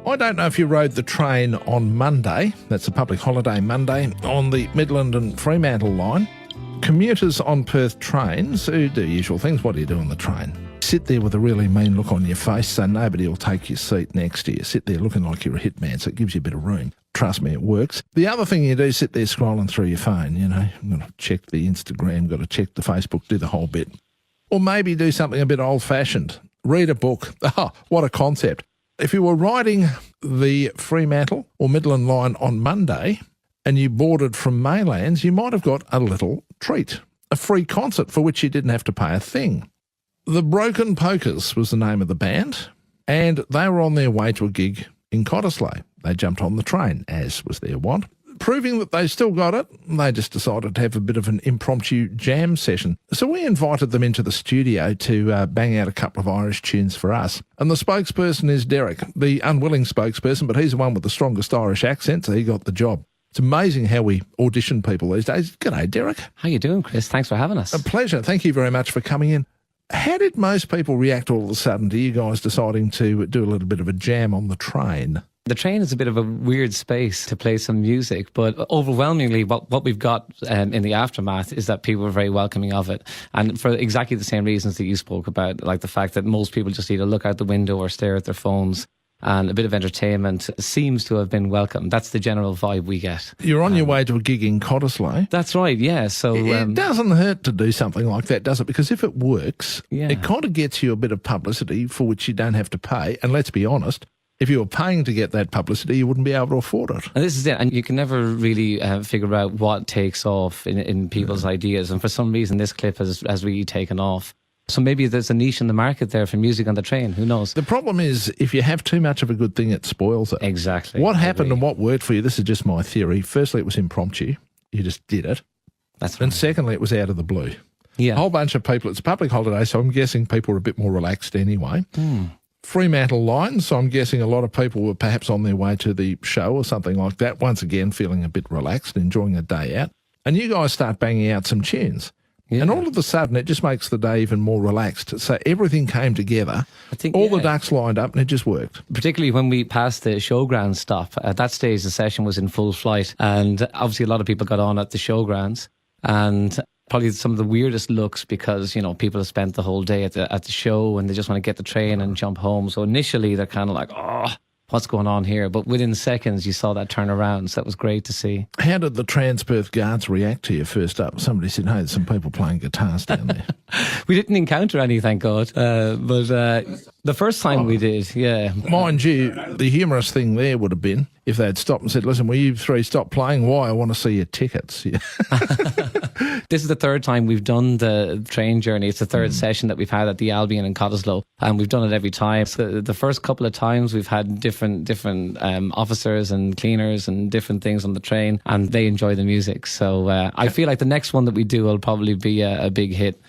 I don't know if you rode the train on Monday, that's a public holiday Monday, on the Midland and Fremantle line. Commuters on Perth trains who do usual things. What do you do on the train? Sit there with a really mean look on your face so nobody will take your seat next to you. Sit there looking like you're a hitman, so it gives you a bit of room. Trust me, it works. The other thing you do, sit there scrolling through your phone, you know. You've got to check the Instagram, got to check the Facebook, do the whole bit. Or maybe do something a bit old-fashioned. Read a book. Oh, what a concept. If you were riding the Fremantle or Midland line on Monday and you boarded from Maylands, you might have got a little treat, a free concert for which you didn't have to pay a thing. The Broken Pokers was the name of the band, and they were on their way to a gig in Cottesloe. They jumped on the train, as was their wont. Proving that they still got it, they just decided to have a bit of an impromptu jam session. So we invited them into the studio to bang out a couple of Irish tunes for us. And the spokesperson is Derek, the unwilling spokesperson, but he's the one with the strongest Irish accent, so he got the job. It's amazing how we audition people these days. G'day, Derek. How you doing, Chris? Thanks for having us. A pleasure. Thank you very much for coming in. How did most people react all of a sudden to you guys deciding to do a little bit of a jam on the train? The train is a bit of a weird space to play some music, but overwhelmingly what we've got in the aftermath is that people are very welcoming of it. And for exactly the same reasons that you spoke about, like the fact that most people just either look out the window or stare at their phones, and a bit of entertainment seems to have been welcome. That's the general vibe we get. You're on your way to a gig in Cottesloe. That's right, yeah. So it doesn't hurt to do something like that, does it? Because if it works, it kind of gets you a bit of publicity for which you don't have to pay. And let's be honest, if you were paying to get that publicity, you wouldn't be able to afford it. And this is it. And you can never really figure out what takes off in people's ideas. And for some reason, this clip has really taken off. So maybe there's a niche in the market there for music on the train. Who knows? The problem is, if you have too much of a good thing, it spoils it. Exactly. What happened and what worked for you, this is just my theory. Firstly, it was impromptu. You just did it. That's right. And secondly, it was out of the blue. Yeah. A whole bunch of people. It's a public holiday, so I'm guessing people were a bit more relaxed anyway. Fremantle line, so I'm guessing a lot of people were perhaps on their way to the show or something like that, once again feeling a bit relaxed, enjoying a day out. And you guys start banging out some tunes. Yeah. And all of a sudden, it just makes the day even more relaxed. So everything came together, all the ducks lined up, and it just worked. Particularly when we passed the showground stop. At that stage, the session was in full flight. And obviously, a lot of people got on at the showgrounds. And probably some of the weirdest looks because, you know, people have spent the whole day at the show and they just want to get the train and jump home. So initially, they're kind of like, oh, what's going on here? But within seconds, you saw that turn around. So that was great to see. How did the Transperth guards react to you first up? Somebody said, hey, there's some people playing guitars down there. We didn't encounter any, thank God. But the first time we did, yeah. Mind you, the humorous thing there would have been if they'd stopped and said, listen, will you three stop playing? Why? I want to see your tickets. Yeah. This is the third time we've done the train journey. It's the third session that we've had at the Albion in Cottesloe, and we've done it every time. So the first couple of times we've had different officers and cleaners and different things on the train, and they enjoy the music. So I feel like the next one that we do will probably be a big hit.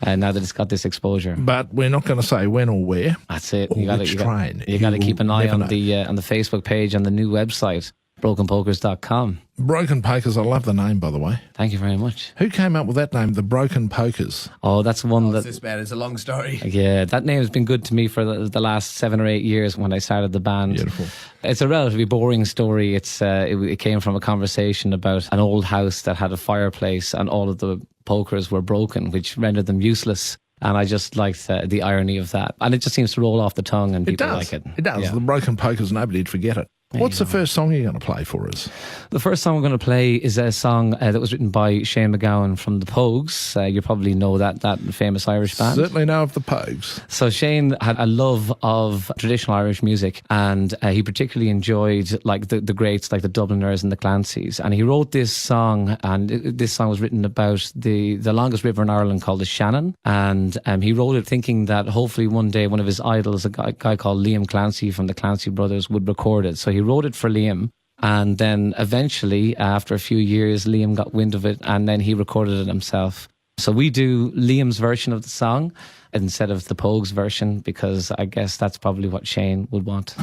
Now that it's got this exposure, but we're not going to say when or where. That's it. You got to keep an eye on the Facebook page and the new website, brokenpokers.com. Broken Pokers, I love the name, by the way. Thank you very much. Who came up with that name, the Broken Pokers? Oh, that's one that... This bad. It's a long story. Yeah, that name has been good to me for the last 7 or 8 years when I started the band. Beautiful. It's a relatively boring story. It came from a conversation about an old house that had a fireplace and all of the pokers were broken, which rendered them useless. And I just liked the irony of that. And it just seems to roll off the tongue and people like it. It does. Yeah. The Broken Pokers, nobody'd forget it. What's the first song you're going to play for us? The first song we're going to play is a song that was written by Shane Macgowan from the Pogues. You probably know that famous Irish band. Certainly know of the Pogues. So Shane had a love of traditional Irish music, and he particularly enjoyed like the greats like the Dubliners and the Clancys. And he wrote this song, and this song was written about the longest river in Ireland called the Shannon. And he wrote it thinking that hopefully one day one of his idols, a guy called Liam Clancy from the Clancy Brothers, would record it. So he wrote it for Liam, and then eventually, after a few years, Liam got wind of it, and then he recorded it himself. So we do Liam's version of the song instead of the Pogues version, because I guess that's probably what Shane would want.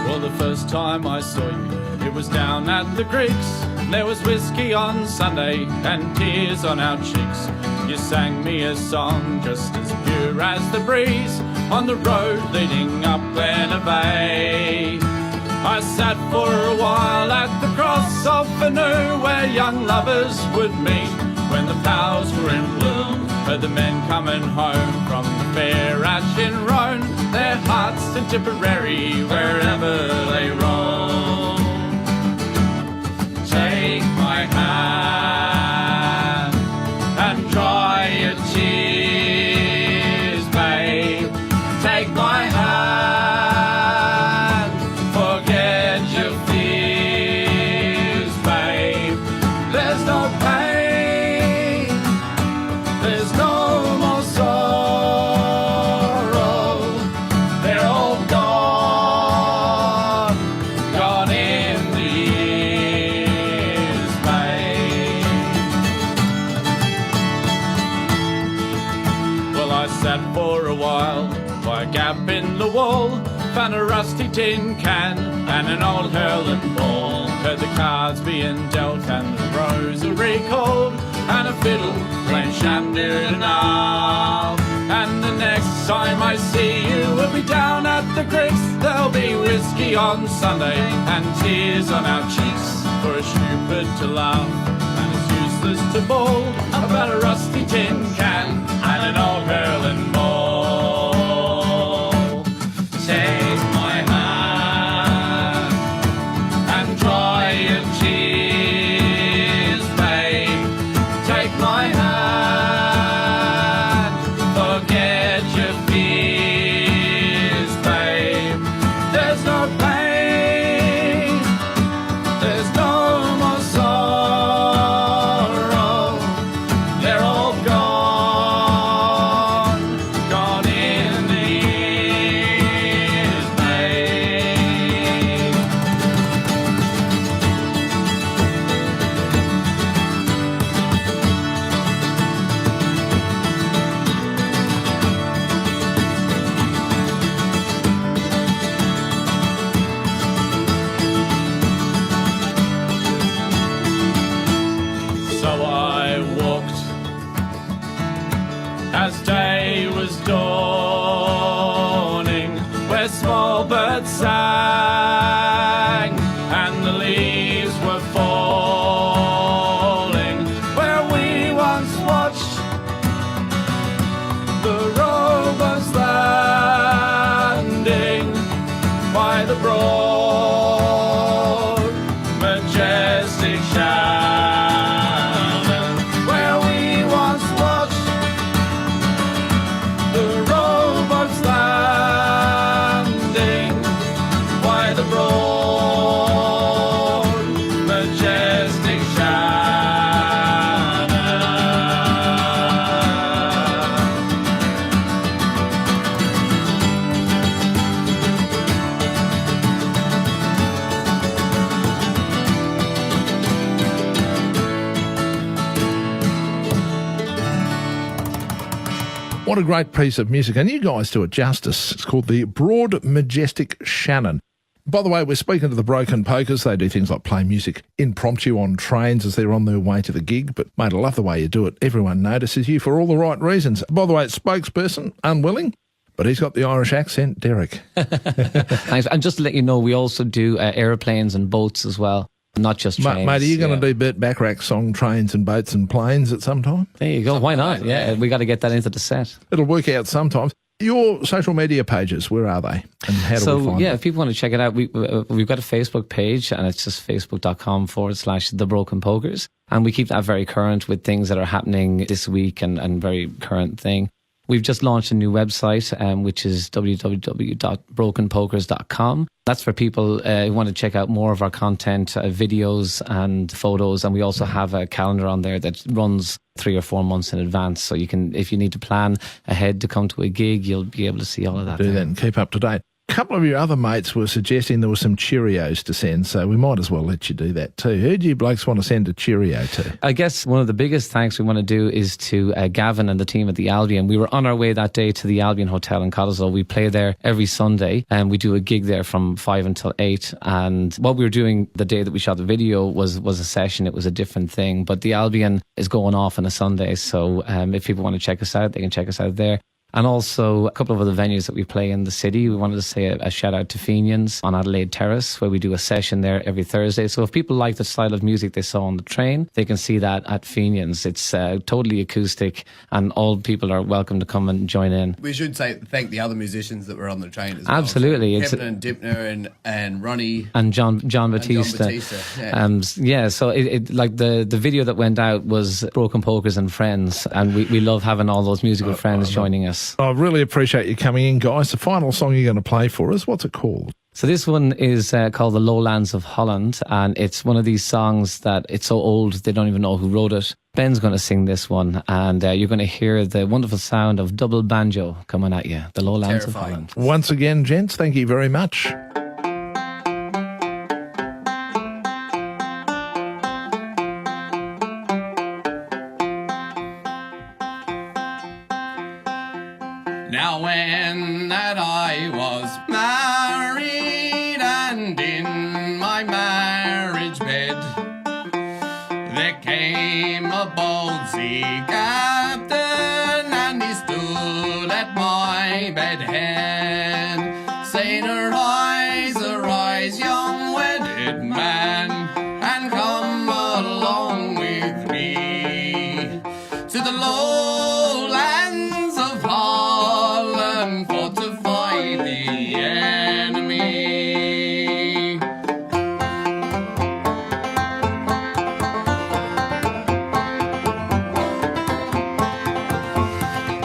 Well, the first time I saw you, it was down at the creeks. There was whiskey on Sunday and tears on our cheeks. You sang me a song just as pure as the breeze on the road leading up Glenavay. I sat for a while at the cross of Fanu where young lovers would meet when the flowers were in bloom. Heard the men coming home from the fair at Shinrone, their hearts in Tipperary wherever they roam. Take my hand and dry your tears, babe. Take my hand, forget your fears, babe. There's no pain, there's no more sorrow. They're all gone, gone in the years, babe. Well, I sat for a while by a gap in the wall, found a rusty tin can and an old hurling ball. Heard the cards being dealt and the rosary called, and a fiddle playing Shandirna. And the next time I see you will be down at the creeks. There'll be whiskey on Sunday and tears on our cheeks for a stupid to laugh and it's useless to bawl about a rusty tin can and an old hurling ball. Take my hand and dry your tears, babe. Take my hand, forget your fears, babe. There's no pain, there's no more sorrow. They're all gone, gone in the years, babe. So I walked as day was dawning, where small birds sang and the leaves were falling, where we once watched the rowboats landing by the broad majestic Shannon, where we once watched the rowboats landing by the broad majestic Shannon. What a great piece of music, and you guys do it justice. It's called the Broad Majestic Shannon. By the way, we're speaking to the Broken Pokers. They do things like play music impromptu on trains as they're on their way to the gig. But, mate, I love the way you do it. Everyone notices you for all the right reasons. By the way, it's spokesperson, unwilling, but he's got the Irish accent, Derek. Thanks. And just to let you know, we also do airplanes and boats as well, not just trains. Mate, are you going to do Burt Bacharach's song Trains and Boats and Planes at some time? There you go. Why not? Yeah, we got to get that into the set. It'll work out sometimes. Your social media pages, where are they? And how do we find them? If people want to check it out, we've got a Facebook page, and it's just facebook.com/The Broken Pokers. And we keep that very current with things that are happening this week and very current thing. We've just launched a new website, which is www.brokenpokers.com. That's for people who want to check out more of our content, videos and photos. And we also have a calendar on there that runs 3 or 4 months in advance. So you can, if you need to plan ahead to come to a gig, you'll be able to see all of that. Do that and keep up to date. A couple of your other mates were suggesting there were some Cheerios to send, so we might as well let you do that too. Who do you blokes want to send a Cheerio to? I guess one of the biggest thanks we want to do is to Gavin and the team at the Albion. We were on our way that day to the Albion Hotel in Cottesloe. We play there every Sunday, and we do a gig there from 5 until 8. And what we were doing the day that we shot the video was a session. It was a different thing. But the Albion is going off on a Sunday, so if people want to check us out, they can check us out there. And also a couple of other venues that we play in the city. We wanted to say a shout out to Fenians on Adelaide Terrace, where we do a session there every Thursday. So if people like the style of music they saw on the train, they can see that at Fenians. It's totally acoustic, and all people are welcome to come and join in. We should thank the other musicians that were on the train as well. Absolutely. So Kevin and Dipner and Ronnie. And John Batista. Yeah. So it like the video that went out was Broken Pokers and Friends, and we love having all those musical friends joining us. I really appreciate you coming in, guys. The final song you're going to play for us, what's it called? So this one is called The Lowlands of Holland, and it's one of these songs that it's so old they don't even know who wrote it. Ben's going to sing this one, and you're going to hear the wonderful sound of double banjo coming at you. The Lowlands of Holland. Once again, gents, thank you very much. Now when that I was married and in my marriage bed, there came a bold sea captain and he stood at my bed head, saying, arise, young wedded man, and come along with me to the lowlands of Holland for to fight the enemy.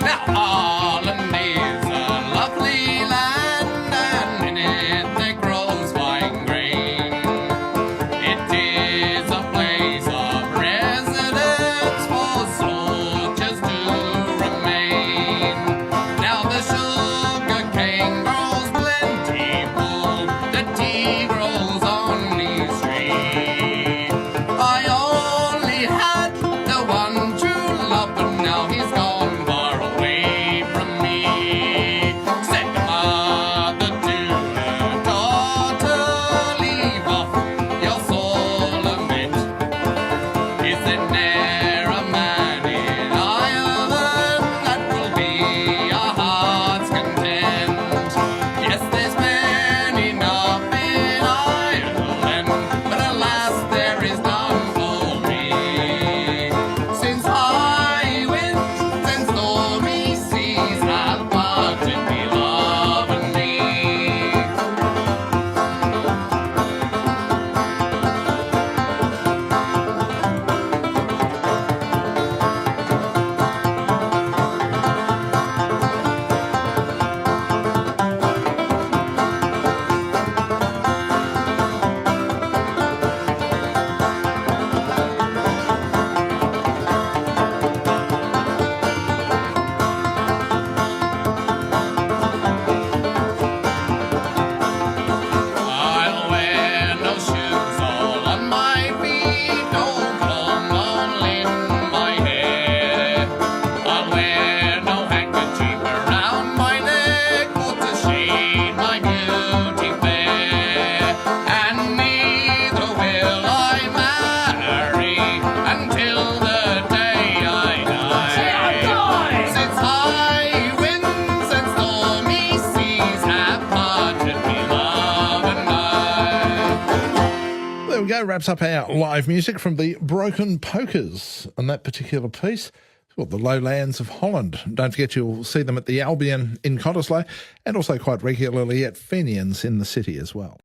Now Holland is a lovely land, and in it there grows fine grain. It is a place of residence for soldiers to remain. Now the sugar cane grows plentiful, the tea grows on each tree. I only had the one true love, but now he's gone far away from me. Said the mother to her daughter, leave off your soul a bit. Is there ne'er a man in Ireland that will be our heart's content? Yes, there's men enough in Ireland, but alas, there is none for me. Since high winds and stormy seas have parted me, love and me. I'll wear no shoes all on my feet, no comb all in my hair. I'll wear no handkerchief around my neck, for to shade my beauty fair. And neither will I marry until the day I die. Since high winds and stormy seas have parted me, love and I. There we go, wraps up our live music from the Broken Pokers on that particular piece. It's called The Lowlands of Holland. Don't forget you'll see them at the Albion in Cottesloe, and also quite regularly at Fenians in the city as well.